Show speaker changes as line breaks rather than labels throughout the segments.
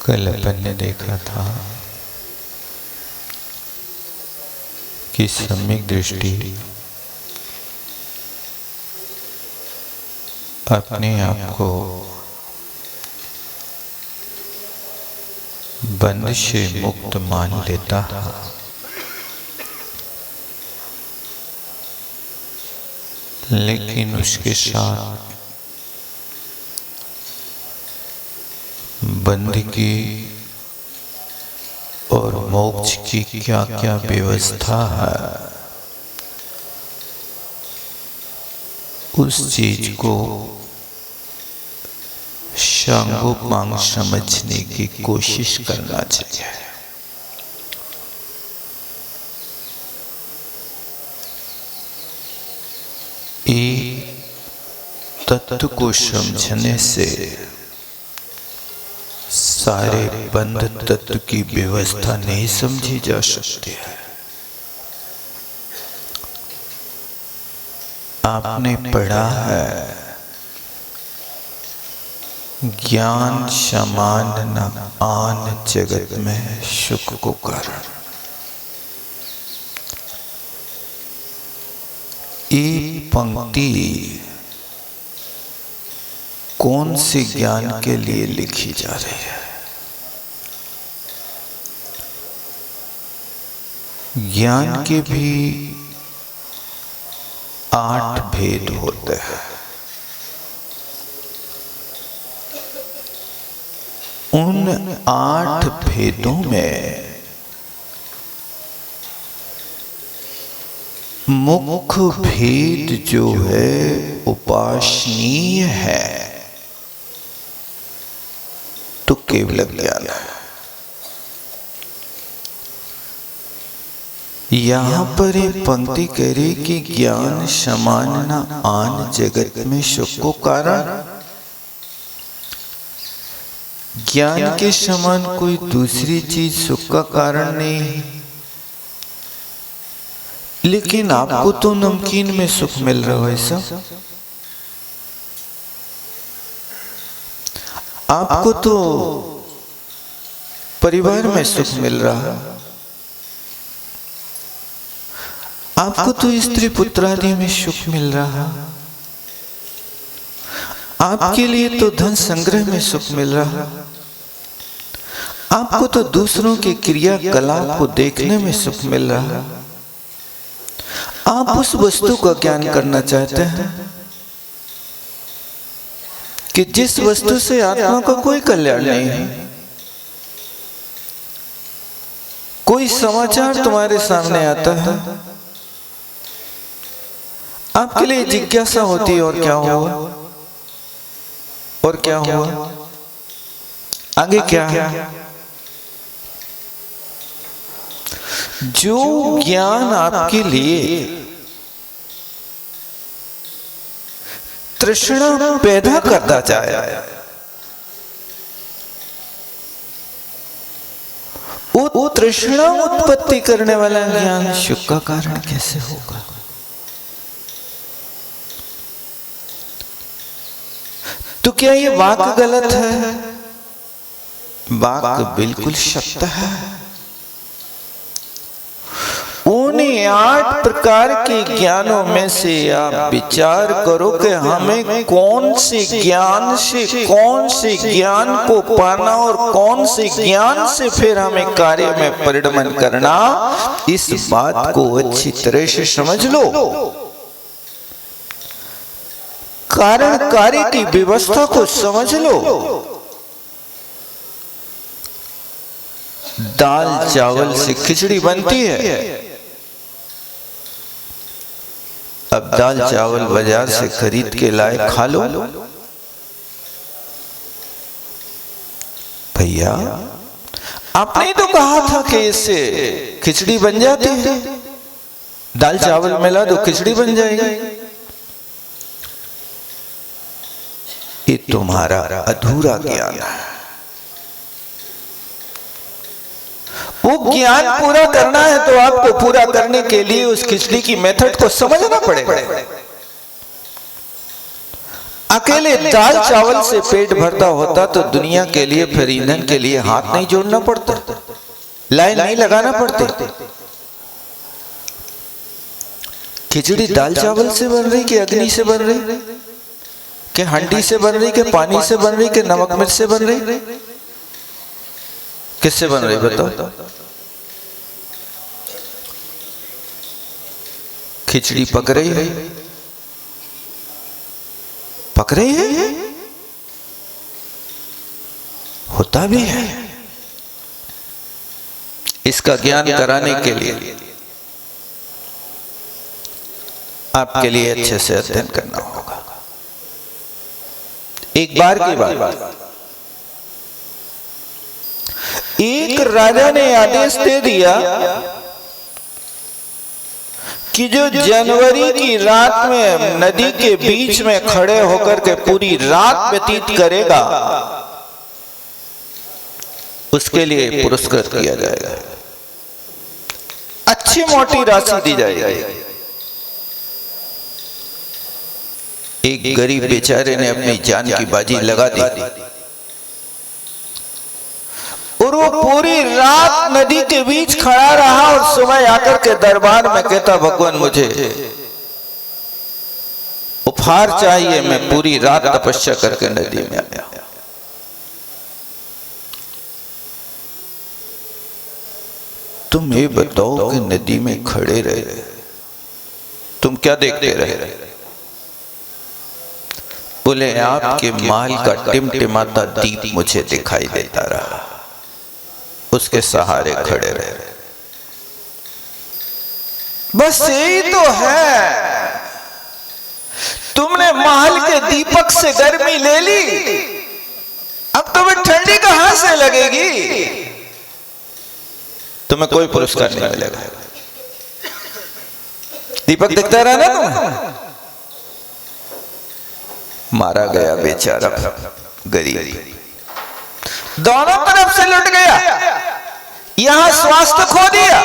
कल अपन ने देखा था कि सम्यक दृष्टि अपने आप को बंध से मुक्त मान लेता है, लेकिन उसके साथ बंदगी और मोक्ष की क्या क्या व्यवस्था है, उस चीज को सांगोपांग समझने की कोशिश करना चाहिए। एक तत्व को समझने से सारे बंध तत्व की व्यवस्था नहीं समझी जा सकती है। आपने पढ़ा है ज्ञान समान न आन जगत में सुख को कारण। ये पंक्ति कौन से ज्ञान के लिए लिखी जा रही है? ज्ञान के भी 8 भेद होते हैं। उन 8 भेदों में मुख्य भेद जो है उपासनीय है तो केवल ज्ञान है। यहां पर एक पंक्ति कह रही कि ज्ञान समान न आन जगत में सुख को कारण। ज्ञान के समान कोई दूसरी चीज सुख का कारण नहीं है। लेकिन आपको तो नमकीन में सुख मिल रहा है सब, आपको तो परिवार में सुख मिल रहा है, आपको तो स्त्री पुत्र आदि में सुख मिल रहा है, आपके लिए तो धन संग्रह में सुख मिल रहा है, आपको तो दूसरों के क्रियाकलाप को देखने में सुख मिल रहा है। आप उस वस्तु का ज्ञान करना चाहते हैं कि जिस वस्तु से आत्मा का कोई कल्याण नहीं है। कोई समाचार तुम्हारे सामने आता है, आपके लिए जिज्ञासा होती है और क्या हुआ, और क्या हुआ, आगे क्या है। जो ज्ञान आपके लिए तृष्णा पैदा करता जाए, वो तृष्णा उत्पत्ति करने वाला ज्ञान सुख का कारण कैसे होगा? तो क्या ये वाक गलत है? वाक बिल्कुल सत्य है। उन्हीं 8 प्रकार के ज्ञानों में से आप विचार करो कि हमें कौन से ज्ञान से कौन से ज्ञान को पाना और कौन से ज्ञान से फिर हमें कार्य में परिणमन करना। इस बात को अच्छी तरह से समझ लो। कारण कार्य की व्यवस्था को समझ लो। दाल चावल से खिचड़ी बनती है। अब दाल चावल बाजार से खरीद के लाए, खा लो। भैया आपने तो कहा था कि इससे खिचड़ी बन जाती है, दाल चावल मिला दो खिचड़ी बन जाएगी। ये तुम्हारा अधूरा ज्ञान है। वो ज्ञान पूरा करना है तो आपको पूरा करने के लिए उस खिचड़ी की मेथड को समझना पड़ेगा। अकेले दाल चावल से पेट भरता होता तो दुनिया के लिए फिर ईंधन के लिए हाथ नहीं जोड़ना पड़ता, लाइन नहीं लगाना पड़ते। खिचड़ी दाल चावल से बन रही कि अग्नि से बन रही, कि हंडी से बन रही, कि पानी से बन रही, कि नमक मिर्च से बन रही, किससे बन रही बताओ? खिचड़ी पक रही है, पक रही है, होता भी है। इसका ज्ञान कराने के लिए आपके लिए अच्छे से अध्ययन करना होगा। एक बार की बात, एक राजा ने आदेश दे दिया कि जो जनवरी की रात में नदी के बीच में खड़े होकर के पूरी रात व्यतीत करेगा उसके लिए पुरस्कृत किया जाएगा, अच्छी मोटी राशि दी जाएगी। एक गरीब बेचारे ने अपनी जान की बाजी लगा दी और वो पूरी रात नदी के बीच खड़ा रहा और सुबह आकर के दरबार में कहता, भगवान मुझे उपहार चाहिए, मैं पूरी रात तपस्या करके नदी में आया। तुम ये बताओ कि नदी में खड़े रहे तुम क्या देखते रहे? बोले आपके माल का टिमटिमाता दीप मुझे दिखाई देता रहा, उसके सहारे खड़े रहे। बस यही तो है, तुमने महल के दीपक से गर्मी ले ली, अब तुम्हें ठंडी कहां से लगेगी? तुम्हें कोई पुरस्कार नहीं मिलेगा। दीपक दिखता रहा ना तुम्हें, मारा गया बेचारा गरीब, दोनों तरफ से लुट गया, यहां स्वास्थ्य खो दिया,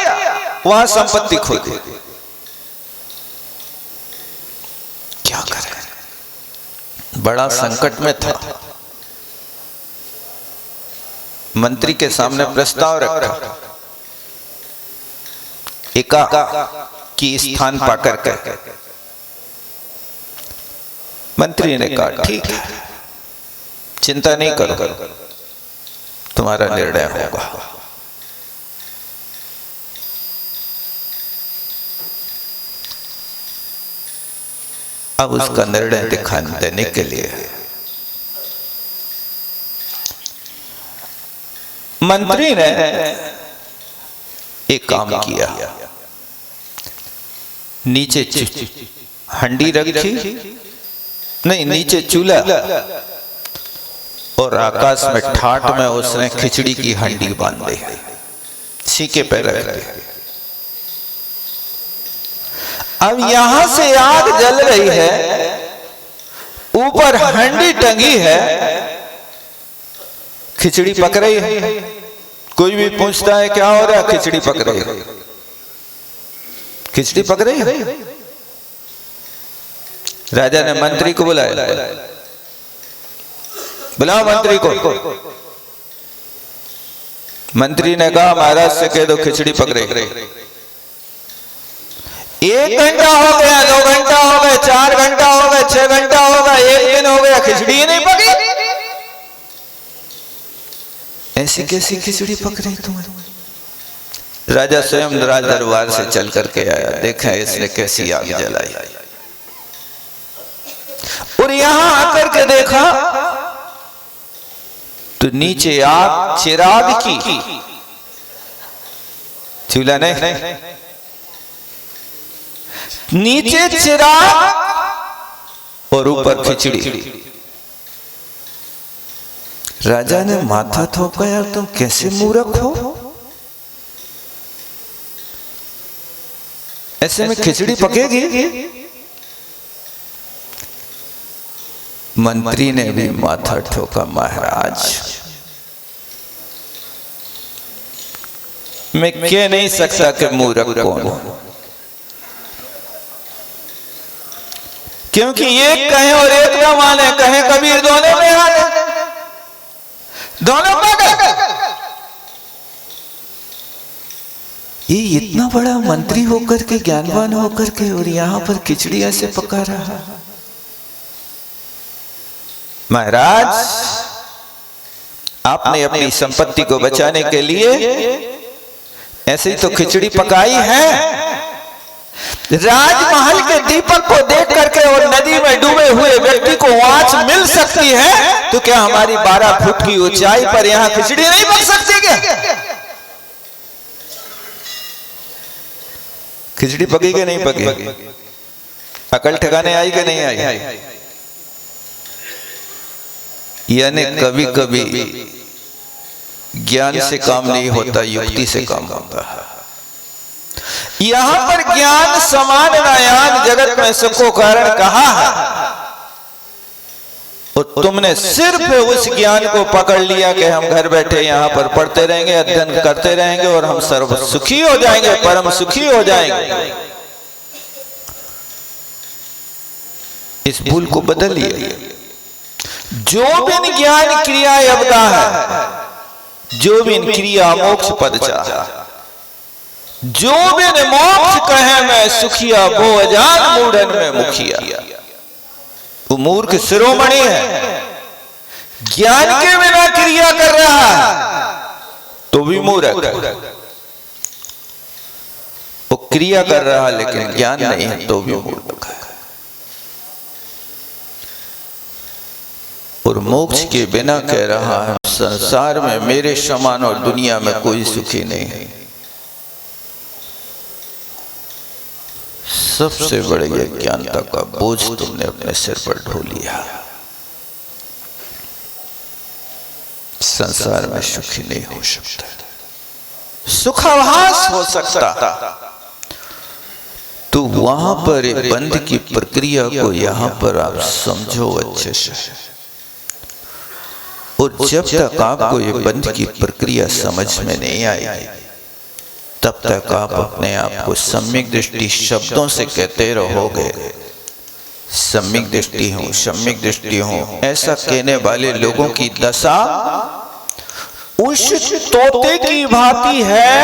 वहां संपत्ति खो दी। क्या करे, बड़ा संकट में था। मंत्री के सामने प्रस्ताव रखा, एका की स्थान पाकर के मंत्री ने कहा ठीक है, चिंता नहीं करो, तुम्हारा निर्णय होगा। अब उसका निर्णय दिखाने देने के लिए मंत्री ने एक काम किया, नीचे हंडी रखी, नहीं नीचे चूल्हा, और आकाश में ठाट में उसने खिचड़ी की हंडी बांध दी, सीके पे रख दी। अब यहां से आग जल रही है, ऊपर हंडी टंगी है, खिचड़ी पक रही है। कोई भी पूछता है क्या हो रहा है? खिचड़ी पक रही है, खिचड़ी पक रही है। राजा ने मंत्री को बुलाया, बुलाओ मंत्री को। मंत्री ने कहा महाराज से कह दो खिचड़ी पक रही। 1 घंटा हो गया, 2 घंटा हो गए, 4 घंटा हो गए, 6 घंटा हो गया, 1 दिन हो गया, खिचड़ी ही नहीं पकी। ऐसी कैसी खिचड़ी पक रही तुम्हें? राजा स्वयं राज दरबार से चल करके आया, देखा इसने कैसी आग जलाई, और यहां आकर के देखा तो नीचे आग चिराग की, चूल्हा नहीं, नीचे चिराग और ऊपर खिचड़ी। राजा ने माथा ठोका, यार तुम कैसे मूर्ख हो, ऐसे में खिचड़ी पकेगी? मंत्री ने भी माथा ठोका, महाराज मैं कह नहीं सकता कि मूर्ख कौन, क्योंकि एक कहे और एक न माने, कहे कबीर दोनों में आने, दोनों पागल। ये इतना बड़ा मंत्री होकर के, ज्ञानवान होकर के, और यहां पर खिचड़ी ऐसे पका रहा। महाराज, आपने अपनी संपत्ति को बचाने के लिए ऐसे ही तो खिचड़ी पकाई है। राजमहल के दीपक को देख करके और नदी में डूबे हुए व्यक्ति को आँच मिल सकती है, तो क्या हमारी 12 फुट की ऊंचाई पर यहां खिचड़ी नहीं पक सकती क्या? खिचड़ी पकी कि नहीं पकी? अकल ठिकाने आई कि नहीं आई? यानी कभी कभी ज्ञान से काम नहीं होता, युक्ति से काम होता है। यहां पर ज्ञान समान नायान जगत में सबको कारण कहा है, और तुमने सिर्फ उस ज्ञान को पकड़ लिया कि हम घर बैठे यहां पर पढ़ते रहेंगे, अध्ययन करते रहेंगे और हम सर्व सुखी हो जाएंगे, परम सुखी हो जाएंगे। इस भूल को बदलिए। जो बिन ज्ञान क्रिया अवदा है, जो बिन क्रिया मोक्ष पद चाहा, जो बिन मोक्ष कहे मैं सुखिया, वो अजान मूढ़न में मुखिया। वो मूर्ख शिरोमणि है, ज्ञान के बिना क्रिया कर रहा है तो भी मूर्ख है। वो क्रिया कर रहा है लेकिन ज्ञान नहीं है तो भी मूर्ख है। और मोक्ष के बिना कह रहा है संसार में मेरे समान और दुनिया में कोई सुखी नहीं है। सबसे बड़े अज्ञानता का बोझ तुमने अपने सिर पर ढो लिया। संसार में सुखी नहीं हो सकता, सुखाभास हो सकता तो वहां पर बंध की प्रक्रिया को यहां पर आप समझो अच्छे से। और जब तक आपको ये बंध की प्रक्रिया समझ में नहीं आई, तब तक आप अपने आप को सम्यक दृष्टि शब्दों से कहते रहोगे। सम्यक दृष्टि हूं, सम्यक दृष्टि हूं, ऐसा कहने वाले लोगों की दशा उस तोते की भांति है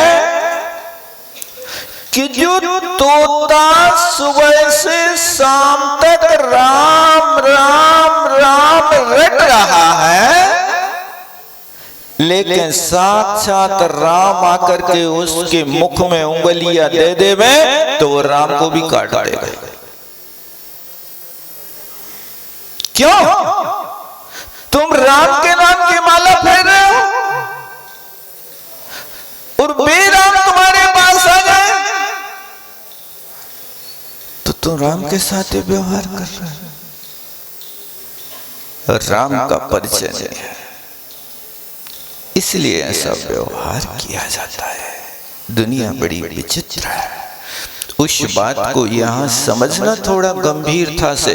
कि जो तोता सुबह से शाम तक राम राम राम रट रहा है, लेकिन साक्षात राम आकर के उसके मुख में उंगलियां दे देवे तो वो राम को भी काट देगा। क्यों? तुम राम के नाम की माला फेर रहे हो और बेराम तुम्हारे पास आ जाए तो तुम राम के साथ व्यवहार कर रहे हो। राम का परिचय नहीं है, इसलिए ऐसा व्यवहार किया जाता है। दुनिया बड़ी विचित्र है। उस बात को यहाँ समझना थोड़ा गंभीरता से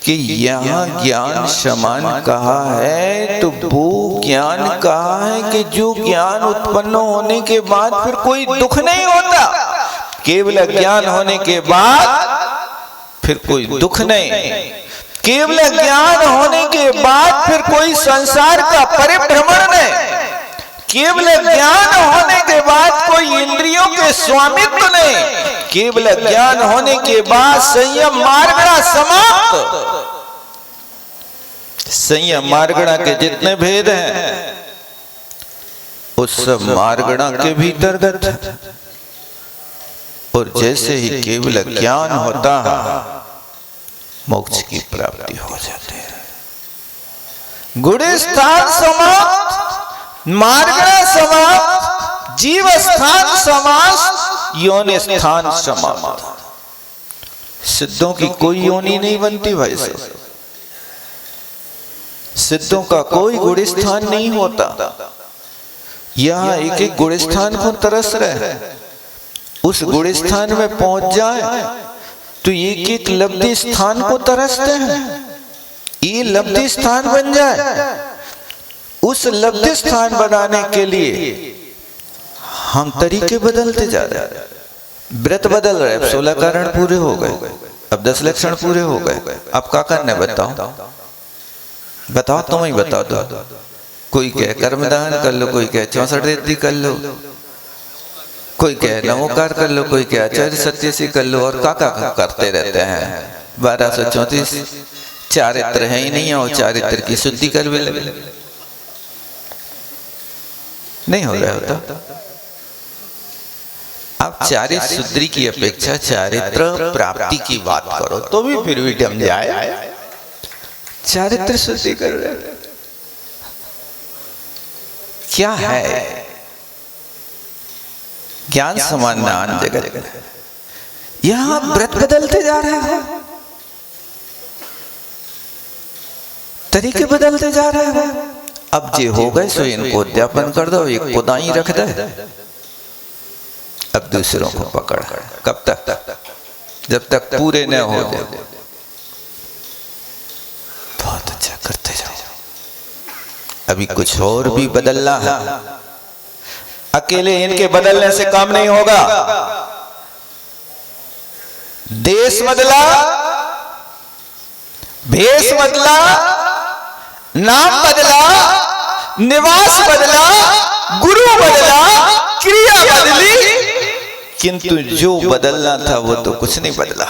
कि यहाँ ज्ञान समान कहा है तो वो ज्ञान कहा है कि जो ज्ञान उत्पन्न होने के बाद फिर कोई दुख नहीं होता। केवल ज्ञान होने के बाद फिर कोई दुख नहीं, केवल ज्ञान होने के बाद फिर कोई संसार का परिभ्रमण नहीं, केवल ज्ञान होने के बाद कोई इंद्रियों के स्वामित्व नहीं, केवल ज्ञान होने के बाद संयम मार्गणा समाप्त। संयम मार्गणा के जितने भेद हैं उस सब मार्गणा के भीतरगत है। और जैसे ही केवल ज्ञान होता है मोक्ष की प्राप्ति हो जाती है। गुण स्थान समाप्त, मार्गणा समाप्त, जीव स्थान समाप्त, योनि स्थान समाप्त। सिद्धों की कोई योनि नहीं बनती भाई साहब, सिद्धों का कोई गुण स्थान नहीं होता। यहाँ एक एक गुण स्थान को तरस रहे, उस गुण स्थान में पहुंच जाए तो एक एक लब्धि स्थान को तरसते हैं। ये लब्धि स्थान बन जाए, उस लब्धि स्थान बनाने के लिए हम तरीके बदलते जा रहे हैं। व्रत बदल रहे, 16 कारण पूरे हो गए, अब 10 लक्षण पूरे हो गए, अब क्या करने बताओ, बताओ तुम ही बताओ। तो कोई कहे कर्मदान कर लो, कोई कहे 64 रिद्धि कर लो, कोई कहे नमोकार कर लो, कोई कहे आचार्य सत्यसी कर लो, और का करते रहते हैं। 1234 चारित्र है ही नहीं, और चारित्र की शुद्धि कर भी लगे नहीं हो रहा होता। आप चारित्र शुद्धि की अपेक्षा चारित्र प्राप्ति की बात करो तो भी फिर भी डम जाए। चारित्र शुद्धि कर रहे क्या है? ज्ञान समान नान जगत। यहां व्रत बदलते जा रहे हैं, तरीके बदलते जा रहे हैं। अब जे हो गए सो इनको उद्यापन कर दो, एक खुदाई रख दे, अब दूसरों को पकड़। कब तक? जब तक पूरे न हो जाए। बहुत अच्छा, करते जाओ। अभी कुछ और भी बदलना है, अकेले इनके बदलने से काम नहीं होगा। देश बदला, भेष बदला, नाम बदला, निवास बदला, गुरु बदला, क्रिया बदली, किंतु जो बदलना था वो तो कुछ नहीं बदला।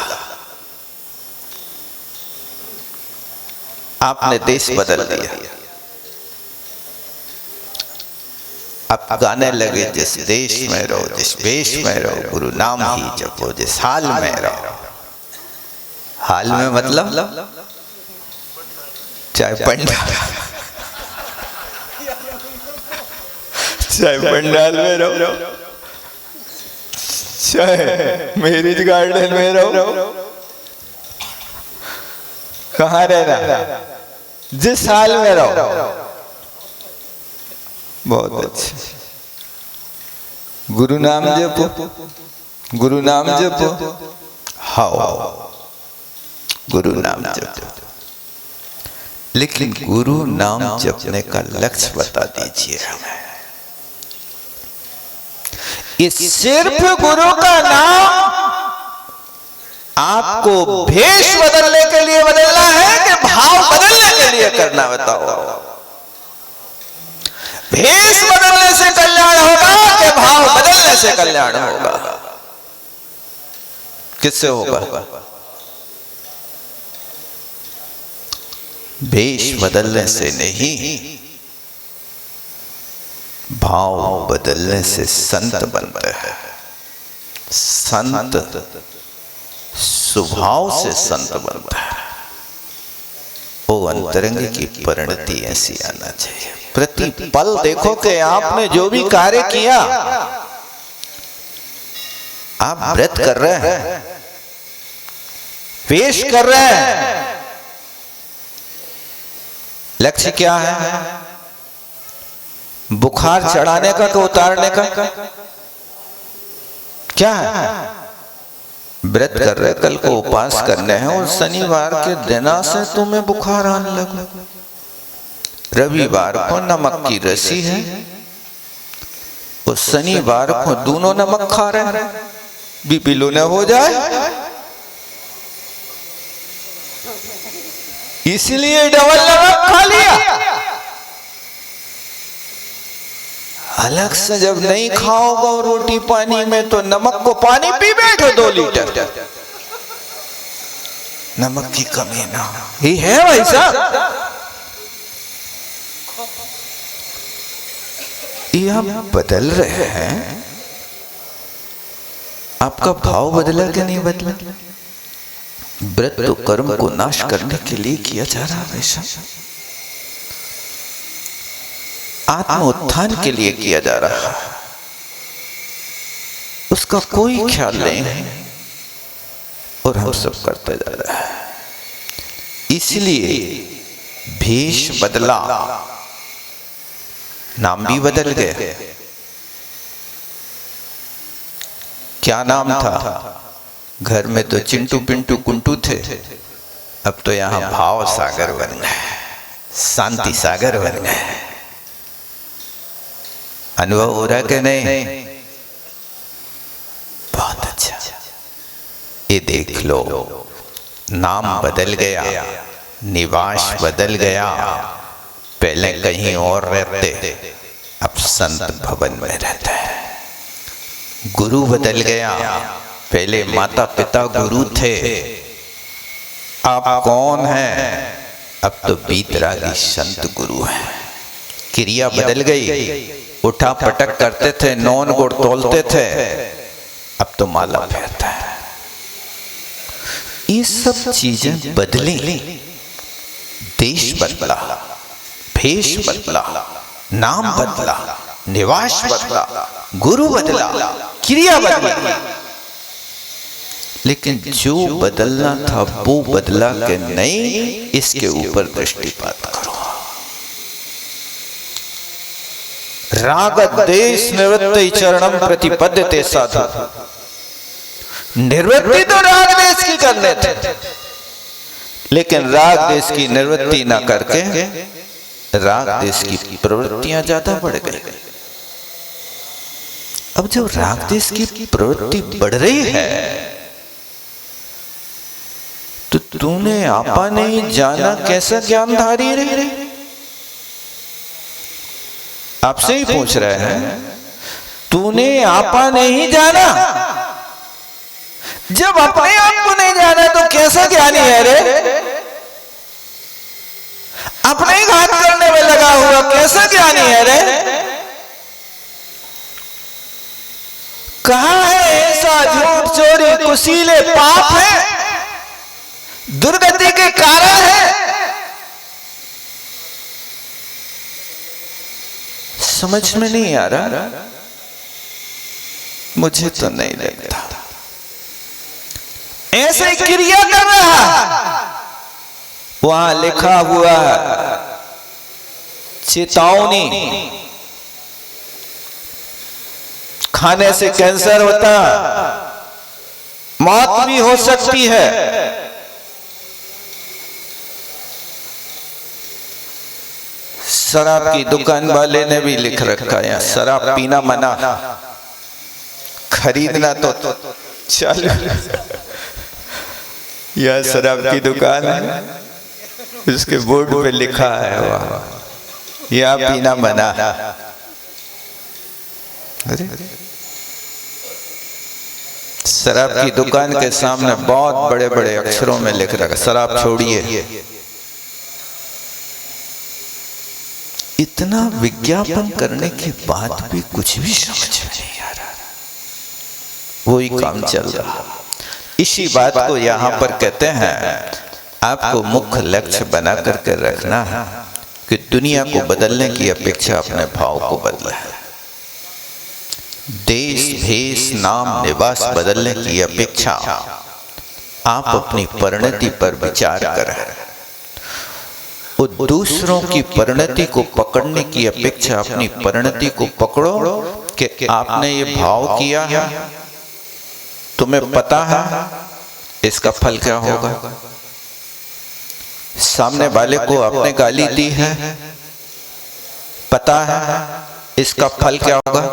आपने देश बदल दिया। अब गाने लगे, जिस देश में रहो, जिस वेश में रहो, गुरु नाम ही जपो, जिस हाल में रहो। हाल में मतलब चाहे पंडाल, चाहे पंडाल में रहो, चाहे मैरिज गार्डन में रहो, कहाँ रहना, जिस हाल में रहो। बहुत अच्छे। गुरु नाम जपो, गुरु नाम जपो, हाँ गुरु नाम जपो। लेकिन गुरु नाम जपने का लक्ष्य बता दीजिए हमें। ये सिर्फ गुरु का नाम आपको भेष बदलने के लिए बदलना है कि भाव बदलने के लिए करना? बताओ। भेष बदलने से कल्याण होगा कि भाव बदलने से कल्याण होगा? किससे होगा? भेष बदलने से नहीं, भाव बदलने से संत बनते हैं। संत स्वभाव से संत बनता है। वो अंतरंग की परिणति ऐसी आना चाहिए। प्रति पल देखो कि आपने जो भी कार्य किया, आप व्रत कर रहे हैं, पेश कर रहे हैं, लक्ष्य क्या है? बुखार चढ़ाने का कि उतारने का? क्या है? व्रत कर रहे, कल को उपवास करने हैं और शनिवार के दिना से तुम्हें बुखार आने लगा। रविवार को नमक की रसी है और शनिवार को दोनों नमक खा रहे हैं, बीपी लो न हो जाए, इसलिए डबल नमक खा लिया। अलग से जब नहीं खाओगे रोटी पानी में तो नमक को पानी पी बैठो 2 लीटर। नमक की कमी ना ही है भाई साहब। ये आप बदल रहे हैं, आपका भाव बदला कि नहीं बदला? व्रत तो कर्म को नाश करने के लिए किया जा रहा है वैसा, आत्म उत्थान के लिए किया जा रहा है, उसका कोई ख्याल नहीं है और हम सब करते जा रहे हैं। इसलिए भेष बदला, नाम भी बदल गए। क्या नाम था? घर में तो चिंटू पिंटू कुंटू थे, अब तो यहां भाव सागर बन गए, शांति सागर बन गए। अनुभव हो रहा कि नहीं? बहुत अच्छा। ये देख लो नाम बदल गया, निवास बदल गया। पहले कहीं और रहते, अब संत भवन में रहते हैं। गुरु बदल गया, पहले माता पिता गुरु थे, अब कौन है? अब तो बीतरागी संत गुरु हैं। क्रिया बदल गई, उठा पटक करते थे, नौन गुड़ तोलते थे, अब तो माला फेरता है। ये सब चीजें बदली, देश बदला, भेष बदला, नाम बदला, निवास बदला, गुरु बदला, क्रिया बदली, लेकिन जो बदलना था वो बदला कि नहीं, इसके ऊपर दृष्टिपात करो। राग देश निवृत्ति चरणम प्रतिपद्यते साधु। निवृत्ति तो राग देश की करने थे, लेकिन राग देश की निवृत्ति ना करके राग देश की प्रवृत्तियां ज्यादा बढ़ गई। अब जब राग देश की प्रवृत्ति बढ़ रही है तो तूने आपा नहीं जाना कैसा ज्ञानधारी रहे? आपसे ही पूछ रहे हैं, तूने आपा नहीं जाना? जब अपने आप को नहीं जाना तो कैसा ज्ञानी है रे? अपने ही घात करने में लगा हुआ कैसा ज्ञानी है रे? कहां है ऐसा झूठ चोरी कुशीले पाप है, दुर्गति के कारण है? समझ में नहीं आ रहा, मुझे तो नहीं लगता। ऐसे क्रिया कर रहा, वहां लिखा हुआ चेतावनी, खाने से कैंसर होता, मौत भी हो सकती है। शराब की दुकान वाले ने भी लिख रखा है, शराब पीना मना, खरीदना तो चल। यह शराब की दुकान है, इसके बोर्ड पे लिखा है वह यह पीना मना। शराब की दुकान के सामने बहुत बड़े बड़े अक्षरों में लिख रखा, शराब छोड़िए। इतना विज्ञापन करने के बाद भी कुछ भी समझ में नहीं आ रहा, वही काम चल रहा। इसी बात को यहाँ पर कहते हैं, आपको मुख्य लक्ष्य बना करके रखना है कि दुनिया को बदलने की अपेक्षा अपने भाव को बदले। देश भेष नाम निवास बदलने की अपेक्षा आप अपनी परिणति पर विचार करें। वो दूसरों की परिणति को पकड़ने की अपेक्षा अपनी परिणति को पकड़ो कि आपने ये भाव किया है, तुम्हें पता है इसका फल क्या होगा। सामने वाले को आपने गाली दी है, पता है इसका फल क्या होगा।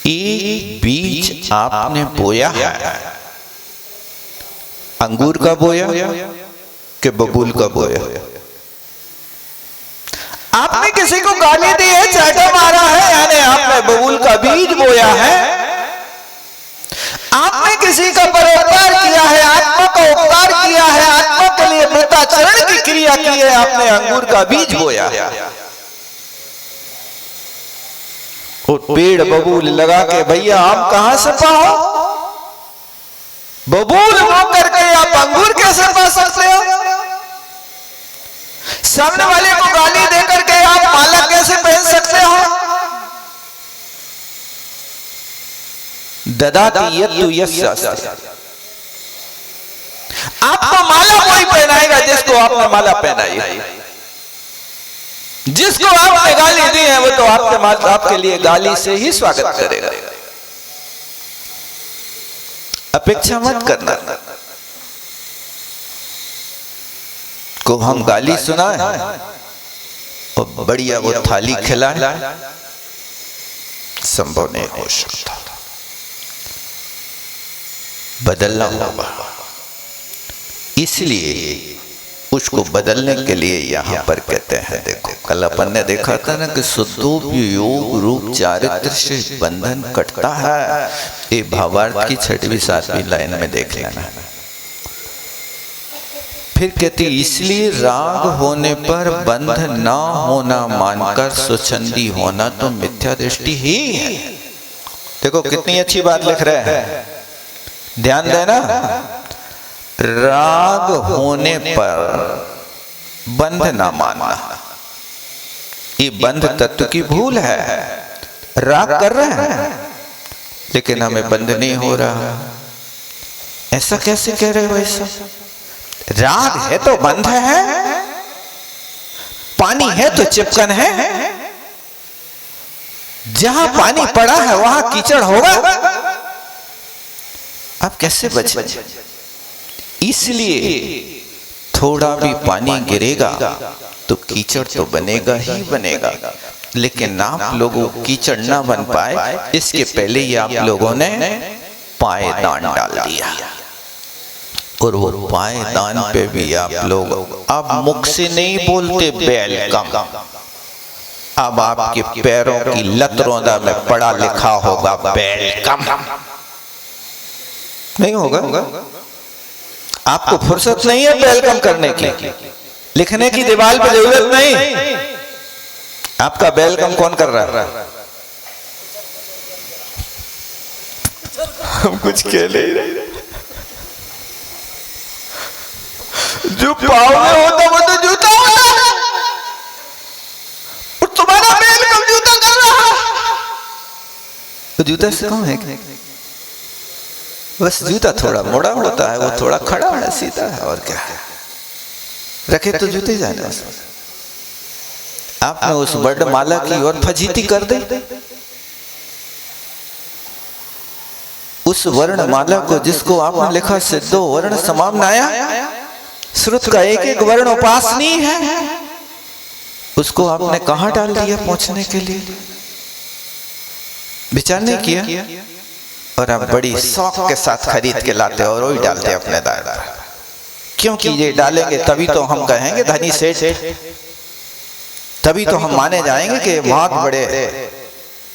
एक बीज आपने बोया है, अंगूर का बोया कि बबूल का बोया। आपने किसी को गाली दी है, चाटा मारा है, यानी आपने बबूल का बीज बोया है। आपने किसी का परोपकार किया है, आत्मा का उपकार किया है, आत्मा के लिए मृताचरण की क्रिया की है, आपने अंगूर का बीज बोया है। और पेड़ बबूल लगा के भैया आम कहां से पाओ? बबूल हो करके आप अंगूर कैसे पा सकते हो? सामने वाले को गाली देकर के आप माला कैसे पहन सकते हो? ददाति यत्तु यस्यास्ति। आपको माला कोई पहनाएगा जिसको आपने माला पहनाई है। जिसको आपने गाली दी है वो तो आपके लिए गाली से ही स्वागत करेगा। अपेक्षा मत करना को हम गाली सुनाए और बढ़िया वो थाली खिलाए, संभव नहीं हो सकता। बदलना होगा। इसलिए उसको बदलने के लिए यहाँ पर कहते हैं, देखो कल अपन ने देखा था ना कि शुद्धोपयोग रूप चारित्र से बंधन कटता है। ये भावार्थ की 6वीं 7वीं लाइन में देख लेना। फिर कहती इसलिए राग होने पर बंध ना होना मानकर स्वच्छंदी होना तो मिथ्या दृष्टि ही है। देखो कितनी अच्छी बात लिख रहे हैं, ध्यान देना। राग होने पर बंध ना मानना, ये बंध तत्व की भूल है। राग कर रहे हैं लेकिन हमें बंध नहीं हो रहा। ऐसा कैसे कह रहे हो? ऐसा राग है तो बंध है, पानी है तो चिपकन है। जहां पानी पड़ा है वहां कीचड़ होगा। आप कैसे बचे? इसलिए थोड़ा भी पानी गिरेगा तो कीचड़ तो बनेगा ही बनेगा। लेकिन आप लोगों कीचड़ ना बन पाए इसके पहले ही आप लोगों ने पायदान डाल दिया। और वो पायदान पे भी आप लोग अब मुख से नहीं बोलते वेलकम, अब आपके पैरों की लतरों में पढ़ा लिखा होगा वेलकम। नहीं होगा? आपको फुर्सत नहीं है वेलकम करने की, लिखने की दीवार पे जरूरत नहीं। आपका वेलकम कौन कर रहा है? हम कुछ कह नहीं रहे। जो पाँव में होता वो तो जूता होता, और तुम्हारा वेलकम जूता कर रहा तो जूता से कम है क्या? बस जूता थोड़ा मोड़ा होता है, वो थोड़ा खड़ा है, सीधा है, और क्या है? रखे तो जूते जाने। आपने उस वर्णमाला की और फजीती कर दी। उस वर्णमाला को जिसको आपने लिखा सिद्धो वर्ण समाम्नाया, श्रुत का एक एक वर्ण उपासनीय है, उसको आपने कहां डाल दिया पहुंचने के लिए? विचार नहीं किया। और आप बड़ी शौक के साथ खरीद के लाते हो और वही डालते अपने दायरे, क्योंकि ये डालेंगे तभी तो हम कहेंगे धनी सेठ, तभी तो हम माने जाएंगे कि बहुत बड़े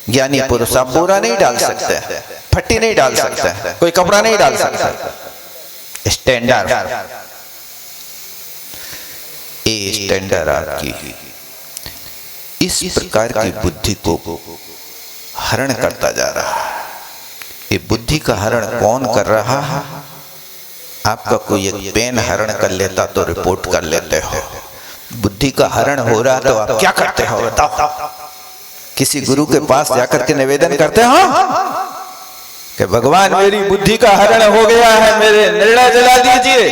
ज्ञानी पुरुष। आप पूरा नहीं डाल सकते, फट्टी नहीं डाल सकते, कोई कपड़ा नहीं डाल सकता। स्टैंडर्ड, ये स्टैंडर्ड आपकी इस प्रकार की बुद्धि को हरण करता जा रहा है। ये बुद्धि का हरण कौन कर रहा है? आपका कोई एक पेन हरण कर लेता तो रिपोर्ट कर लेते हो। बुद्धि का हरण हो रहा तो आप क्या करते हो बताओ? किसी गुरु के पास जाकर के निवेदन करते हो कि भगवान मेरी बुद्धि का हरण हो गया है, मेरे निर्णय जला दीजिए?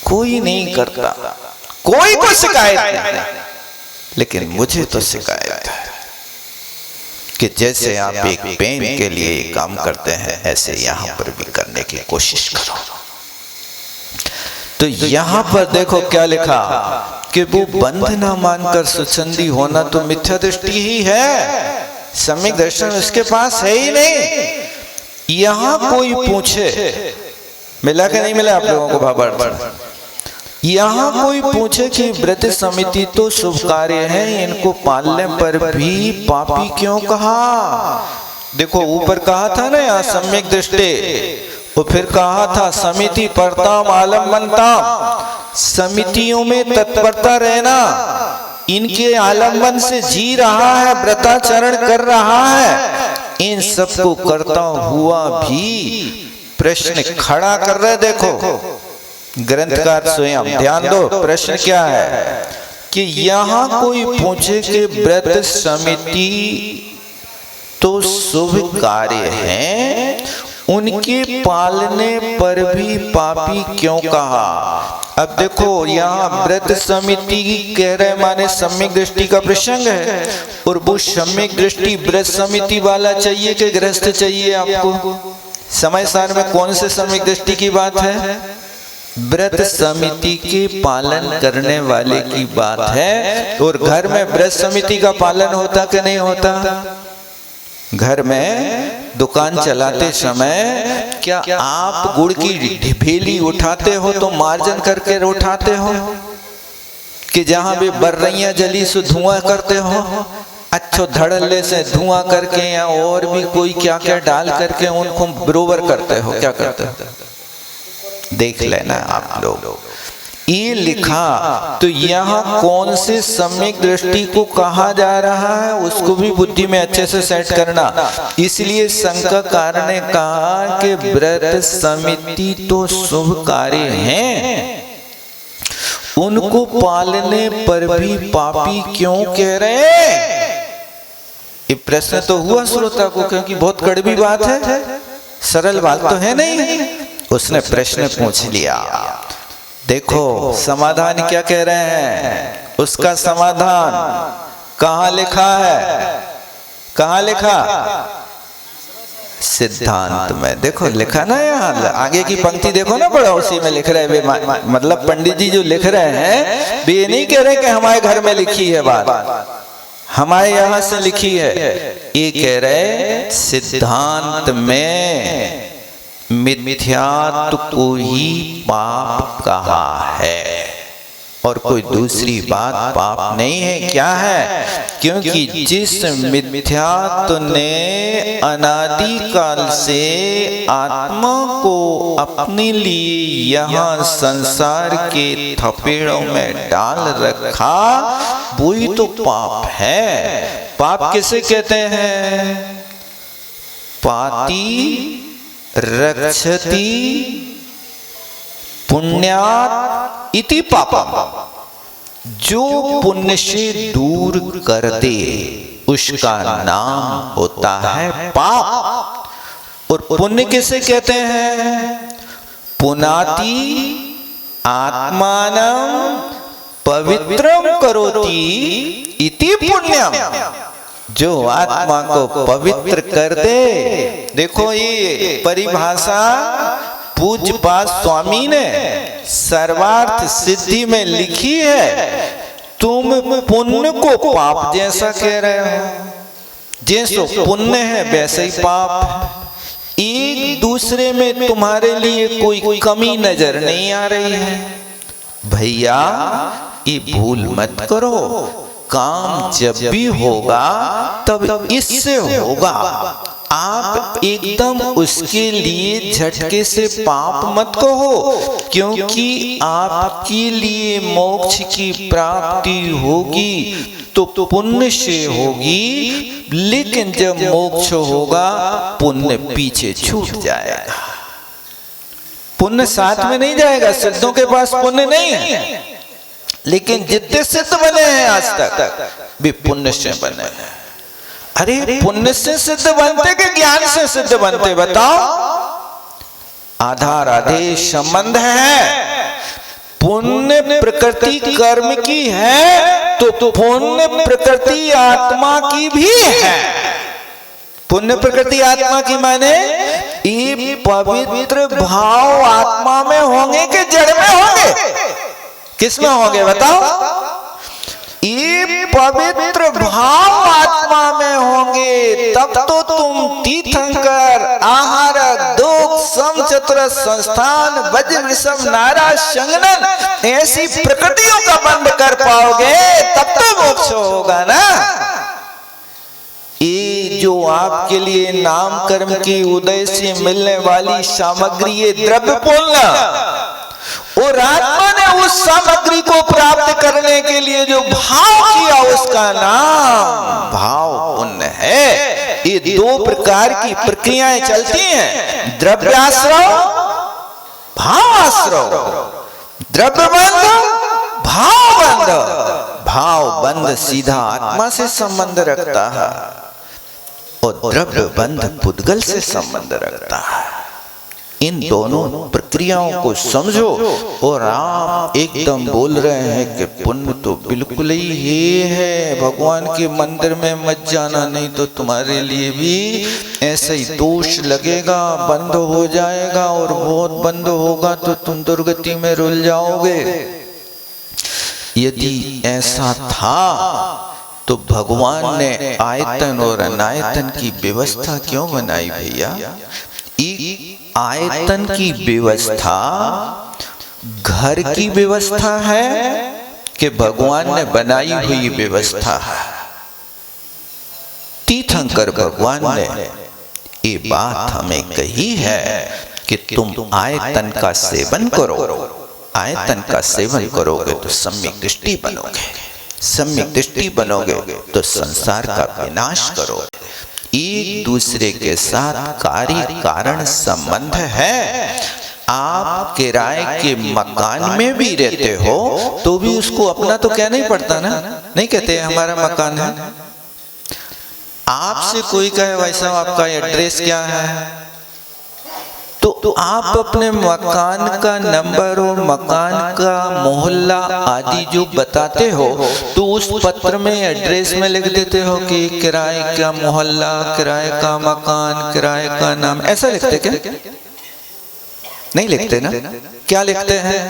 कोई नहीं करता, कोई को शिकायत नहीं, लेकिन मुझे तो शिकायत है कि जैसे आप एक पेन के लिए काम करते हैं ऐसे यहाँ पर भी करने की कोशिश करो। तो यहाँ पर देखो क्या लिखा कि वो बंध ना मानकर स्वच्छंदी होना तो मिथ्या दृष्टि ही है, सम्यक दर्शन उसके पास है ही नहीं। यहाँ कोई पूछे, मिला कि नहीं मिला आप लोगों को भावार्थ? यहाँ कोई पूछे कि व्रत समिति तो शुभ कार्य है, इनको पालने पर भी पापी क्यों कहा? देखो ऊपर कहा था ना यहाँ सम्यक दृष्टि, तो फिर कहा था समिति परताम आलम्बनताम, समितियों में तत्परता रहना, इनके आलम्बन से जी रहा है, व्रताचरण कर रहा है, इन सबको करता हुआ भी प्रश्न खड़ा कर रहे। देखो ग्रंथकार स्वयं ध्यान दो, प्रश्न क्या है कि यहाँ कोई पूछे कि व्रत समिति तो शुभ कार्य है, उनके पालने पर भी पापी क्यों कहा? अब देखो यहाँ व्रत समिति कह रहे माने सम्यक दृष्टि का प्रसंग है, और वो सम्यक दृष्टि व्रत समिति वाला चाहिए कि गृहस्थ चाहिए? आपको समय सार में कौन से सम्यक दृष्टि की बात है? व्रत समिति के पालन करने वाले की बात है। और घर में व्रत समिति का पालन होता कि नहीं होता? घर में दुकान चलाते समय क्या आप गुड़ की ढेली उठाते हो तो मार्जन करके उठाते हो कि जहां भी बर्रियां जली से धुआं करते हो? अच्छो धड़ल्ले से धुआं करके या और भी कोई क्या क्या डाल करके उनको बरोबर करते हो? क्या करते हो? देख लेना आप लोग। ये लिखा तो यहाँ कौन से सम्यक दृष्टि को कहा जा रहा है उसको भी बुद्धि में अच्छे से सेट करना। इसलिए शंकाकार ने कहा कि व्रत समिति तो शुभ कार्य हैं, उनको पालने पर भी पापी क्यों कह रहे हैं? ये प्रश्न तो हुआ श्रोता को, क्योंकि बहुत कड़वी बात है, सरल बात तो है नहीं। उसने प्रश्न पूछ लिया। देखो समाधान क्या कह रहे हैं, उसका समाधान कहाँ लिखा है? कहाँ लिखा? सिद्धांत में। देखो लिखा ना, यहाँ आगे की पंक्ति देखो ना, बड़ा उसी में लिख रहे हैं। मतलब पंडित जी जो लिख रहे हैं वे ये नहीं कह रहे कि हमारे घर में लिखी है बात, हमारे यहाँ से लिखी है। ये कह रहे सिद्धांत में मिथ्यात्व को ही पाप कहा है और कोई दूसरी बात पाप नहीं है। क्या है? क्योंकि जिस मिथ्यात्व ने अनादि काल से आत्मा को अपने लिए यहाँ संसार के थपेड़ों में डाल रखा, वही तो पाप है। पाप किसे कहते हैं? पाति रक्षति पुण्यात् इति पापम। जो पुण्य से दूर कर दे उसका नाम होता है पाप। और पुण्य किसे कहते हैं? पुनाति आत्मानं पवित्रं करोति इति पुण्यम। जो आत्मा को पवित्र कर दे। देखो ये परिभाषा पूज्यपाद स्वामी ने सर्वार्थ सिद्धि में लिखी है। तुम पुण्य को पाप जैसा कह रहे हो, जैसो पुण्य है वैसे ही पाप। एक दूसरे में तुम्हारे लिए कोई कमी नजर नहीं आ रही है। भैया ये भूल मत करो, काम जब भी होगा तब इससे होगा। आप एकदम उसके लिए झटके से पाप मत कहो, क्योंकि आपके लिए मोक्ष की प्राप्ति होगी तो पुण्य से होगी, लेकिन जब मोक्ष होगा पुण्य पीछे छूट जाएगा। पुण्य साथ में नहीं जाएगा। सिद्धों के पास पुण्य नहीं है, लेकिन जितने सिद्ध बने हैं आज तक वे पुण्य से बने हैं। अरे पुण्य से सिद्ध बनते कि ज्ञान से सिद्ध बनते? बताओ। आधार आदेश संबंध है। पुण्य प्रकृति कर्म की है तो पुण्य प्रकृति आत्मा की भी है। पुण्य प्रकृति आत्मा की माने ये पवित्र भाव आत्मा में होंगे कि जड़ में होंगे? किसमें होंगे बताओ? ये पवित्र भाव आत्मा में होंगे तब तो तुम तीर्थंकर, आहार, दुख, सम, चतुर, संस्थान, वज्र, वृषभ, नारा, संगनन ऐसी प्रकृतियों का बंध कर पाओगे, तब तो मोक्ष होगा ना। ये जो आपके लिए नाम कर्म की उदय से मिलने वाली सामग्री, ये द्रव्य बोलना, और आत्मा ने उस सामग्री को प्राप्त करने के लिए जो भाव किया उसका नाम भाव पुण्य है। ये दो प्रकार की प्रक्रियाएं चलती हैं, द्रव्याश्रव, भावाश्रव। द्रव्य बंध, भाव बंध। भाव बंध सीधा आत्मा से संबंध रखता है और द्रव्य बंध पुद्गल से संबंध रखता है। इन दोनों प्रक्रियाओं को समझो। और आप एकदम बोल रहे हैं कि पुण्य तो बिल्कुल ही ये है, भगवान के मंदिर में मत जाना, नहीं तो तुम्हारे लिए भी ऐसा ही दोष लगेगा, बंद हो जाएगा, और बहुत बंद होगा तो तुम दुर्गति में रुल जाओगे। यदि ऐसा था तो भगवान ने आयतन और अनायतन की व्यवस्था क्यों बनाई भैया? आयतन की व्यवस्था घर की व्यवस्था है कि भगवान ने बनाई हुई व्यवस्था है? तीर्थंकर भगवान ने ये बात हमें कही है कि तुम आयतन का सेवन करो। आयतन का सेवन करोगे तो सम्यक दृष्टि बनोगे, सम्यक दृष्टि बनोगे तो संसार का विनाश करोगे। एक दूसरे के साथ कार्य कारण संबंध है। आप किराए के मकान में भी रहते हो तो भी उसको अपना तो कहना ही पड़ता ना, नहीं कहते हमारा मकान है। आपसे कोई कहे भाई साहब आपका एड्रेस क्या है, तो आप अपने मकान का नंबर और मकान का मोहल्ला आदि जो बताते हो तो उस पत्र में एड्रेस में लिख देते हो कि किराए का मोहल्ला, किराए का मकान, किराए का नाम, ऐसा लिखते क्या? नहीं लिखते ना। क्या लिखते हैं?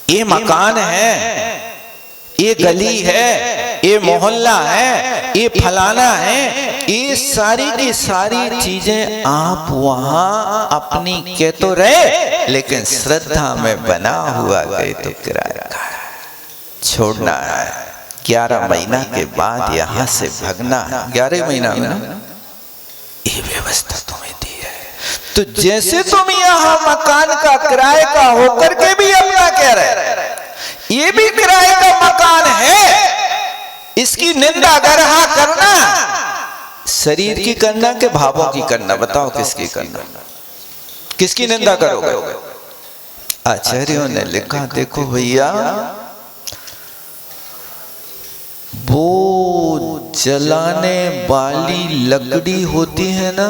ये मकान है, ये गली है, ये मोहल्ला है, ये फलाना है। ये सारी की सारी चीजें आप वहां अपनी कह तो रहे, लेकिन श्रद्धा में बना हुआ गए तो किराया का छोड़ना है। 11 महीना के बाद यहां से भगना है। 11 महीना में ये व्यवस्था तुम्हें दी है। तो जैसे तुम यहाँ मकान का किराए का होकर के भी अपना कह रहे, ये भी किराए का मकान है, इसकी निंदा गरहा करना शरीर की करना के भावों की करना? बताओ किसकी करना, किसकी निंदा करोगे? आचार्यों ने लिखा, देखो भैया वो जलाने वाली लकड़ी होती है ना,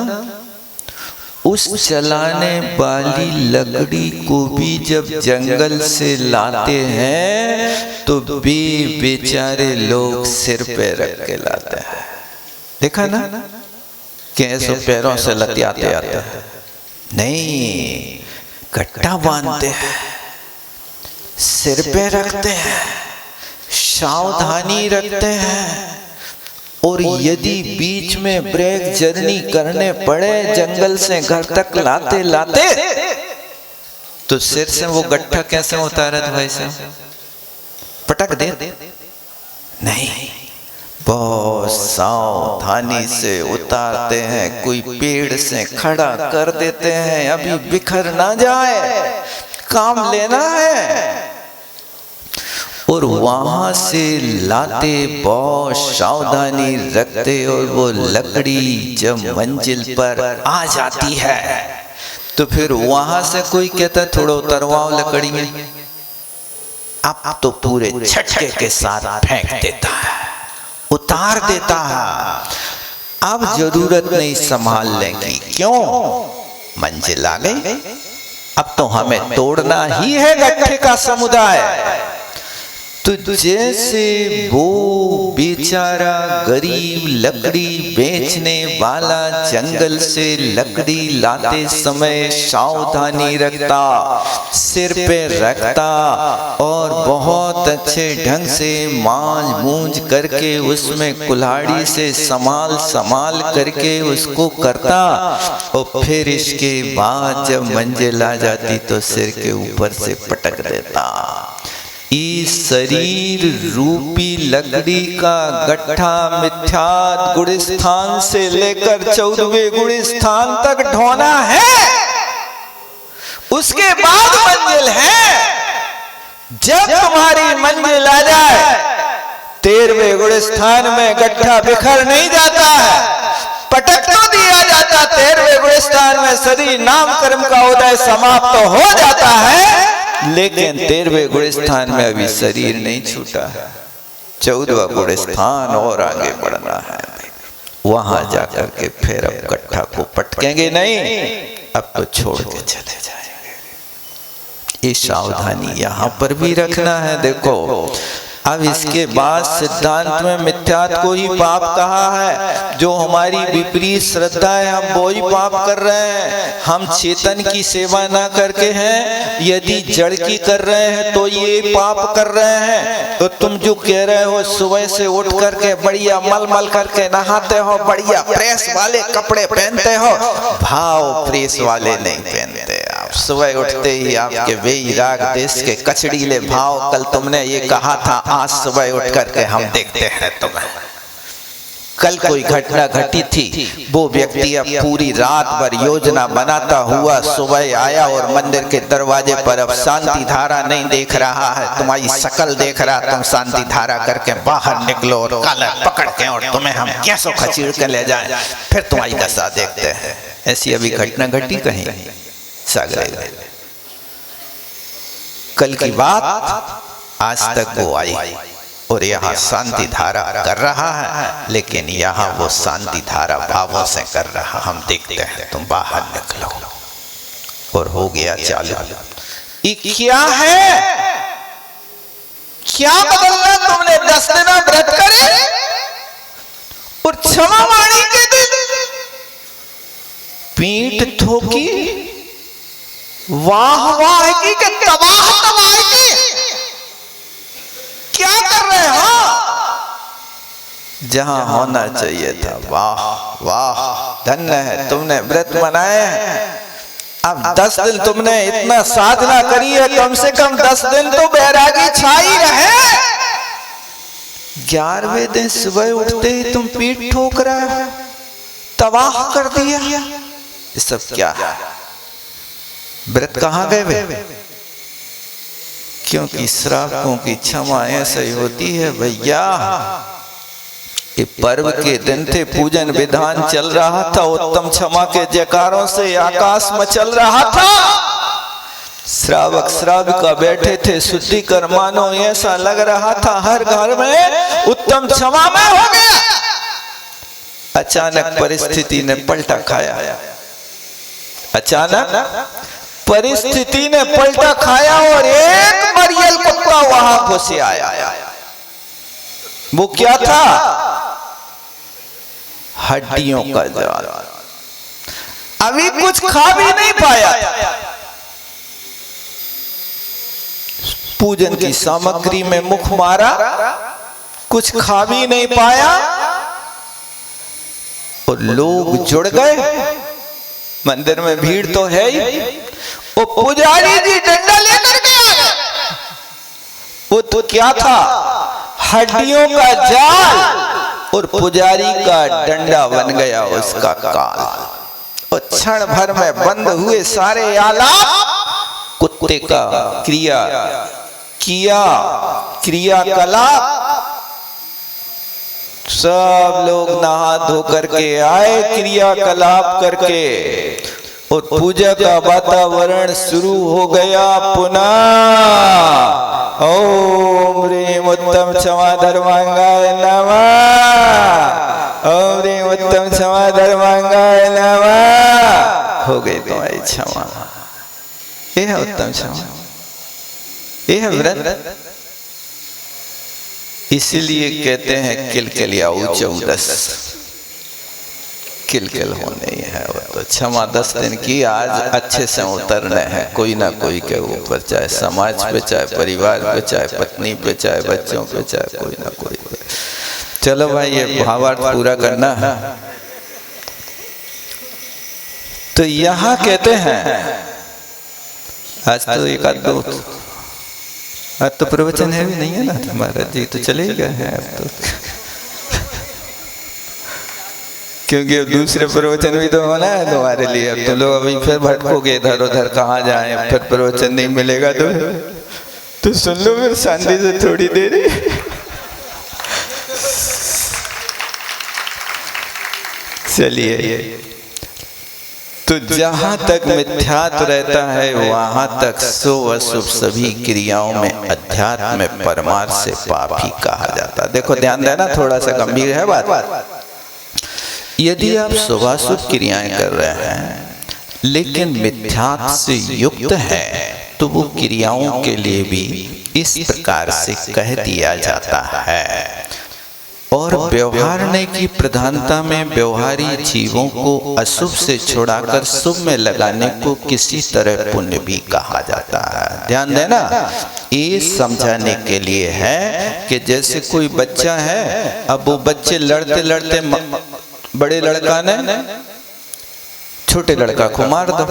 उस जलाने वाली लकड़ी को भी जब जंगल से लाते हैं तो बेचारे लोग सिर पे रख के लाते हैं। देखा ना कैसे पैरों से लतियाते आते हैं? नहीं, गट्टा बांधते हैं, सिर पे रखते हैं, सावधानी रखते हैं। और यदि बीच में ब्रेक जर्नी करने पड़े जंगल से घर तक लाते लाते, तो सिर से वो गट्ठा कैसे उतारे भाई साहब? पटक दे? नहीं, बहुत सावधानी से उतारते हैं। कोई पेड़ से खड़ा कर देते हैं, अभी बिखर ना जाए, काम लेना है। और वहां से लाते बहुत सावधानी रखते, और वो लकड़ी जब मंजिल पर आ जाती है तो फिर वहां से कोई कहता थोड़ा उतरवाओ लकड़ी में, अब तो पूरे झटके के साथ फेंक देता है, उतार देता है। अब जरूरत नहीं संभालने की, क्यों? मंजिल आ गई, अब तो हमें तोड़ना ही है गट्ठे का समुदाय। तो जैसे वो बेचारा गरीब लकड़ी बेचने वाला जंगल से लकड़ी लाते समय सावधानी रखता, सिर पे रखता और बहुत अच्छे ढंग से मांझ मूंझ करके उसमें कुल्हाड़ी से संभाल करके उसको करता, और फिर इसके बाद जब मंजिल आ जाती तो सिर के ऊपर से पटक देता। इस शरीर रूपी लकड़ी का गट्ठा मिथ्यात गुणस्थान से लेकर 14वें गुणस्थान तक ढोना है, उसके बाद मंजिल है। जब तुम्हारी मंजिल आ जाए 13वें गुणस्थान में गट्ठा बिखर नहीं जाता है, पटक तो दिया जाता 13वें गुणस्थान में, शरीर नाम कर्म का उदय समाप्त तो हो जाता है, लेकिन 13वें गुणस्थान में अभी शरीर नहीं छूटा है। 14वां गुणस्थान और आगे बढ़ना है, वहां जाकर के फिर अब गट्ठा को पटकेंगे नहीं, अब तो छोड़ के चले जाएंगे। ये सावधानी यहां पर भी रखना है। देखो अब इसके बाद सिद्धांत में मिथ्यात्व को ही पाप कहा है। जो हमारी विपरीत श्रद्धा है हम वो ही पाप कर रहे हैं। हम चेतन की सेवा ना करके हैं, यदि जड़ की कर रहे हैं तो ये पाप कर रहे हैं। तो तुम जो कह रहे हो सुबह से उठ करके बढ़िया मल मल करके नहाते हो, बढ़िया प्रेस वाले कपड़े पहनते हो, भाव प्रेस वाले नहीं पहनते। आप सुबह उठते ही आपके बेइराग देश के कचड़ीले भाव, कल तुमने ये कहा था, आज सुबह उठ करके हम देखते हैं तुम्हें। कल कोई घटना घटी थी, वो व्यक्ति अब पूरी रात भर योजना बनाता हुआ सुबह आया और मंदिर के दरवाजे पर अब शांति धारा नहीं देख रहा है, तुम्हारी शकल देख रहा, तुम शांति धारा करके बाहर निकलो और कलर पकड़ के और तुम्हें हम कैसो खचीड़ के ले जाएं, फिर तुम्हारी दशा देखते हैं। ऐसी अभी घटना घटी कहीं सागरे। कल की बात आज तक वो आई और यहाँ शांति धारा कर रहा है, लेकिन यहाँ वो शांति धारा भावों से कर रहा, हम देखते हैं। तुम बाहर निकलो और हो गया चालू। ये क्या है? क्या बदलना तुमने? 10 दिन व्रत करे और क्षमा वाणी के दिन पीठ ठोकी, वाह वाह की के तबाह तबाह की। क्या कर रहे हो? जहां होना चाहिए था। वाह वाह, धन्य है तुमने व्रत मनाए। अब 10 दिन तुमने इतना साधना करी है, कम से कम 10 दिन तो बैरागी छाई रहे। 11वें दिन सुबह उठते ही तुम पीठ ठोक रहे हो, तबाह कर दिया। ये सब क्या है? व्रत कहाँ गए वे? क्योंकि श्रावकों की क्षमा ऐसे ही होती है भैया। ये पर्व के दिन थे, पूजन विधान चल रहा था, उत्तम क्षमा के जयकारों से आकाश में चल रहा था। श्रावक श्राविका बैठे थे शुद्धिकर, मानो ऐसा लग रहा था हर घर में उत्तम क्षमा में हो गया। अचानक परिस्थिति ने पलटा खाया। अचानक परिस्थिति ने पलटा खाया और एक मरियल कुत्ता वहां घुसे आया। वो क्या था? हड्डियों का जाल। अभी कुछ खा भी नहीं पाया, पूजन की सामग्री में मुख मारा, कुछ खा भी नहीं पाया और लोग जुड़ गए। मंदिर में भीड़ तो है ही, वो पुजारी जी डंडा लेकर के आ गए। वो तो क्या था? हड्डियों का जाल और पुजारी का डंडा बन गया उसका काल। और क्षण भर में बंद हुए सारे आलाप। कुत्ते का क्रियाकलाप। सब लोग नहा धो करके आए क्रियाकलाप करके, और पूजा का वातावरण शुरू हो गया पुनः। ओम ह्रीं उत्तम क्षमा धर्मांगाय नमः। ओम ह्रीं उत्तम क्षमा धर्मांगाय नमः। हो गई तुम्हारी क्षमा। ये है उत्तम क्षमा, ये है व्रत। इसलिए कहते हैं किलकिलियाऊ 14 किलकिल होने है। तो क्षमा 10 दिन की आज अच्छे से उतरने हैं, कोई ना कोई के ऊपर, चाहे समाज पे, चाहे परिवार पे, चाहे पत्नी पे, चाहे बच्चों पे, चाहे कोई ना कोई पे। चलो भाई ये भावार्थ पूरा करना है। तो यहाँ कहते हैं आज तो एक आध दो, आज तो प्रवचन है भी नहीं है ना, महाराज जी तो चले ही गए हैं अब तो। क्योंकि अब दूसरे प्रवचन भी तो होना है तुम्हारे लिए। अब तुम लोग अभी फिर भटकोगे इधर उधर, कहाँ जाएं, फिर प्रवचन नहीं मिलेगा तो सुन लो फिर शांति से थोड़ी देर। चलिए, तो जहां तक मिथ्यात्व रहता है वहां तक शुभ अशुभ सभी क्रियाओं में अध्यात्म में परमार्थ से पाप ही कहा जाता है। देखो ध्यान देना, थोड़ा सा गंभीर है बात। यदि आप शुभाशुभ क्रियाएं कर रहे हैं लेकिन मिथ्यात्व से युक्त है तो वो क्रियाओं के लिए भी इस प्रकार से कह दिया जाता है। और व्यवहारने की प्रधानता में व्यवहारी जीवों को अशुभ से छुड़ाकर शुभ में लगाने को किसी तरह पुण्य भी कहा जाता है। ध्यान देना, ये समझाने के लिए है कि जैसे कोई बच्चा है, अब वो बच्चे लड़ते लड़ते बड़े लड़का ने छोटे लड़का को मार दो।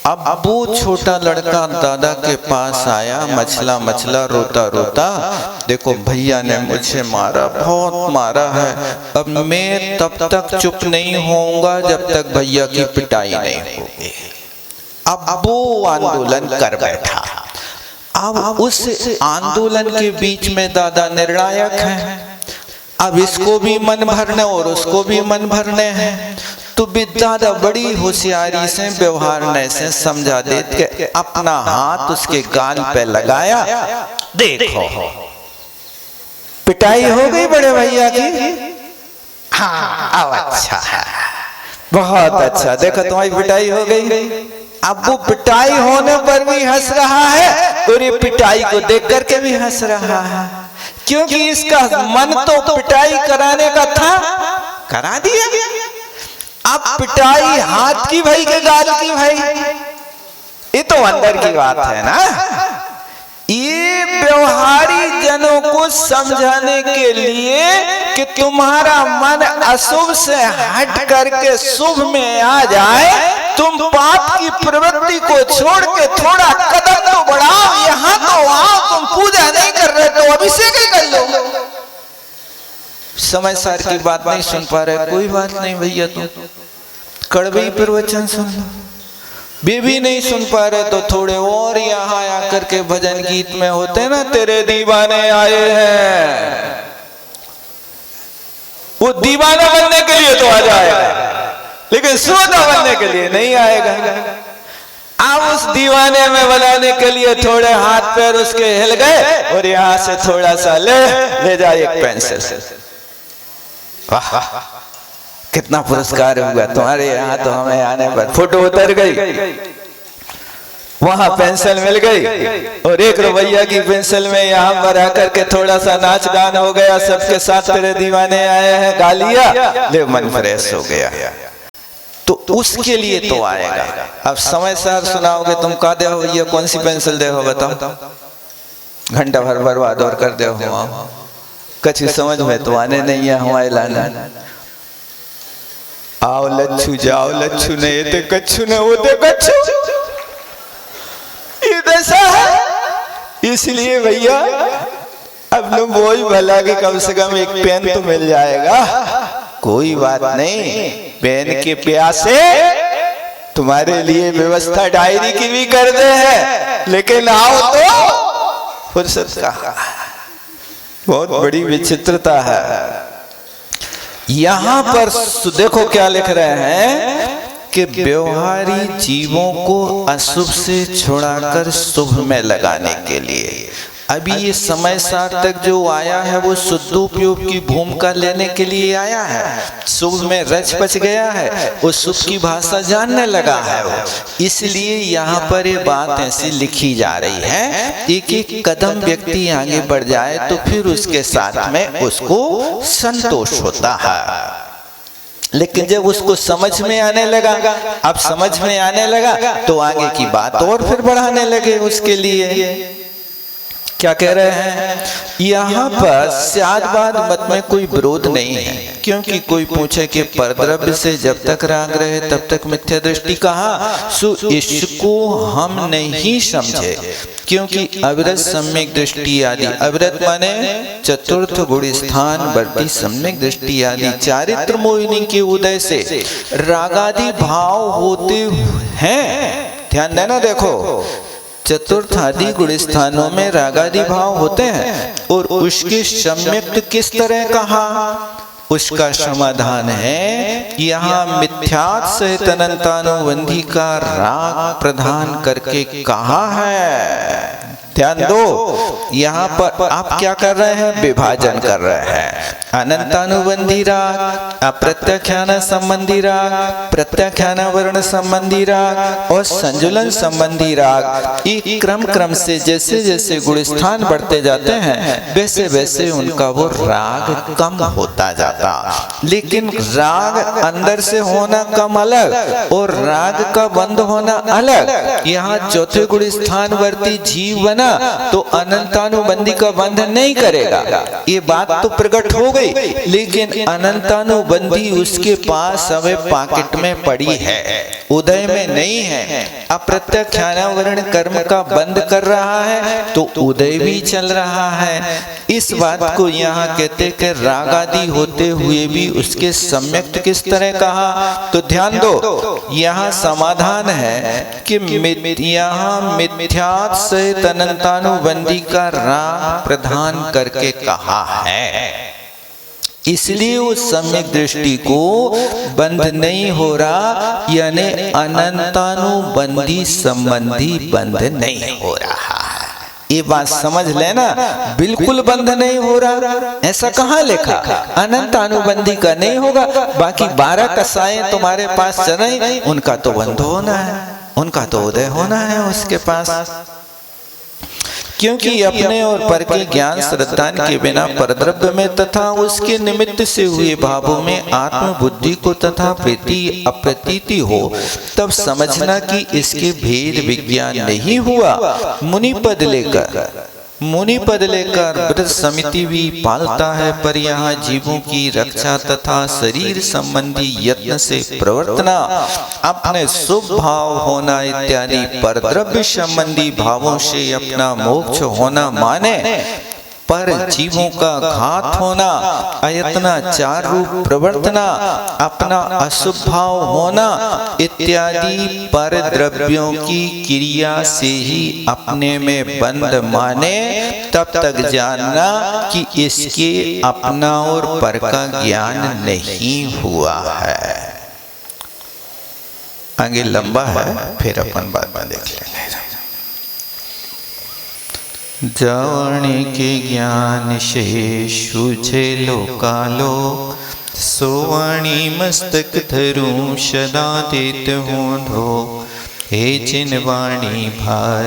अब वो छोटा लड़का दादा के पास आया, मचला मचला रोता रोता, देखो भैया ने मुझे मारा, बहुत मारा है, अब मैं तब तक चुप नहीं होऊंगा जब तक भैया की पिटाई नहीं होगी। अब वो आंदोलन कर बैठा। अब उस आंदोलन के बीच में दादा निर्णायक है। अब इसको भी मन भरने और उसको भी मन भरने हैं, तो दादा बड़ी होशियारी से व्यवहारने से समझा देते कि अपना हाथ उसके गाल पे लगाया, देखो पिटाई हो गई बड़े भैया की। हाँ अब अच्छा है, बहुत अच्छा, देखो तुम्हारी पिटाई हो गई। अब वो पिटाई होने पर भी हंस रहा है और ये पिटाई को देख करके भी हंस रहा है, क्योंकि इसका मन तो पिटाई कराने का था, करा दिया। अब पिटाई हाथ की भाई के गाल की भाई, ये तो अंदर की बात है ना। ये व्यवहारी जनों को समझाने के लिए कि तुम्हारा मन अशुभ से हट करके शुभ में आ जाए, तुम पाप की प्रवृत्ति को छोड़ के थोड़ा कदम तो बढ़ाओ, यहाँ तो आओ, तुम पूजा नहीं कर रहे तो अभिषेक ही कर लो। समय सार की बात नहीं सुन पा रहे, कोई बात नहीं भैया, तुम कड़वी प्रवचन सुन लो। बेबी नहीं सुन पा रहे तो थोड़े और यहाँ आकर के भजन गीत में होते ना, तेरे दीवाने आए हैं, वो दीवाना बनने के लिए तो आ जाएगा, लेकिन श्रोता बनने के लिए नहीं आएगा। अब उस दीवाने में बनाने के लिए थोड़े हाथ पैर उसके हिल गए और यहाँ से थोड़ा सा ले जा एक पेंसिल से, वाह कितना पुरस्कार हुआ तुम्हारे यहाँ, तो हमें आने पर फोटो उतर गई, वहां पेंसिल मिल गई और 1 रुपया की पेंसिल में यहाँ पर आकर के थोड़ा सा नाच गान हो गया, सबके साथ तेरे दीवाने आए हैं गा लिया, ले मन फ्रेश हो गया। तो उसके लिए तो आएगा। अब समय सार सुनाओगे तुम, का दे हो भैया, कौन सी पेंसिल दे हो बताओ, घंटा भर बर्बाद और कर दे हो, कछु समझ में तो आने नहीं है हमारे लाना। आओ लच्छू जाओ लच्छू, नहीं ते कच्छू ने वो ते कच्छू, ये दशा है। इसलिए भैया अब लोग वही भला कि कम से कम एक पेन तो मिल जाएगा, कोई बात नहीं, पेन के प्यासे तुम्हारे लिए व्यवस्था डायरी की भी कर दे है, लेकिन आओ तो फुर्सत का। बहुत बड़ी विचित्रता है यहाँ पर। देखो क्या लिख रहे हैं कि व्यवहारी जीवों को अशुभ से छुड़ाकर शुभ में लगाने के लिए। अभी ये समय सार तक जो आया है वो शुद्ध उपयोग की भूमिका लेने के लिए आया है, शुभ में रच पच गया है, वो शुभ की भाषा जानने लगा है वो, इसलिए यहाँ पर ये बात ऐसी लिखी जा रही है। एक एक कदम व्यक्ति आगे बढ़ जाए तो फिर उसके साथ में उसको संतोष होता है। लेकिन जब उसको समझ में आने लगा, अब समझ में आने लगा तो आगे की बात और फिर बढ़ाने लगे उसके लिए। क्या कह रहे हैं यहाँ पर, स्यादवाद मत में कोई विरोध नहीं है, क्योंकि कोई पूछे कि परद्रव्य से जब तक राग रहे तब तक मिथ्या दृष्टि कहा, सो इसको हम नहीं समझे, क्योंकि अविरत सम्यक दृष्टि आदि, अविरत माने चतुर्थ गुण स्थान बढ़ती सम्यक दृष्टि आदि चारित्र मोहिनी के उदय से रागादि भाव होते हैं। ध्यान देना, देखो चतुर्थ आदि गुण स्थानों में रागादि भाव होते हैं, और उसके सम्यक किस तरह कहा, उसका समाधान है यहाँ मिथ्यात् सहित अनंतानुबंधी का राग प्रदान करके कहा है। ध्यान दो, यहाँ पर आप क्या कर रहे हैं? विभाजन कर रहे हैं। अनंतानुबंधी राग, अप्रत्याख्यान संबंधी राग, प्रत्याख्यान वर्ण संबंधी राग और संजुलन संबंधी राग। एक क्रम से जैसे जैसे गुणस्थान बढ़ते जाते हैं वैसे वैसे उनका वो राग कम होता जाता। लेकिन राग अंदर से होना कम अलग और राग का बंध होना अलग। यहाँ चौथे गुणस्थान वर्ती जीव बना तो अनंतानुबंधी का बंध नहीं करेगा, ये बात तो प्रकट हो गई। लेकिन अनंतानुबंधी उसके पास अवे पॉकेट में पड़ी है, उदय में नहीं है। अप्रत्याख्यान वर्ण कर्म का बंद कर रहा है तो उदय भी चल रहा है। इस बात को यहाँ कहते कि राग आदि होते हुए भी उसके सम्यक्त किस तरह कहा? तो ध्यान दो, यहाँ समाधान है कि यहाँ मिथ्यात् सहित अनंतानुबंधी का राग प्रधान करके कहा है, इसलिए उस सम्यक दृष्टि को बंध नहीं हो रहा, यानी अनंतानुबंधी संबंधी बंध नहीं हो रहा है। ये बात समझ लेना, बिल्कुल बंध नहीं हो रहा। ऐसा कहाँ लिखा? अनंत अनुबंधी का नहीं होगा, बाकी 12 कसाएं तुम्हारे पास चल रही, उनका तो बंध होना है, उनका तो उदय होना है उसके पास। क्योंकि अपने और पर के ज्ञान श्रद्धान के बिना परद्रव्य में तथा उसके निमित्त से हुए भावों में आत्म बुद्धि को तथा प्रीति अप्रतीति हो, तब समझना कि इसके भेद विज्ञान नहीं हुआ। मुनि पद लेकर व्रत समिति भी पालता है, पर यहाँ जीवों की रक्षा तथा शरीर संबंधी यत्न से प्रवर्तना, अपने शुभ भाव होना इत्यादि परद्रव्य संबंधी भावों से अपना मोक्ष होना माने, पर जीवों का घात होना, अयत्नाचार रूप प्रवर्तना, अपना अशुभ भाव होना इत्यादि पर द्रव्यों की क्रिया से ही अपने में बंध माने, तब तक जानना कि इसके अपना और पर का ज्ञान नहीं हुआ है। आगे लंबा है, फिर अपन बाद में देख लेंगे। जावणी के ज्ञान से सूझे लोकालोक, सोवाणी मस्तक धरूं सदा देत हूँ धो, हे जिन वाणी भार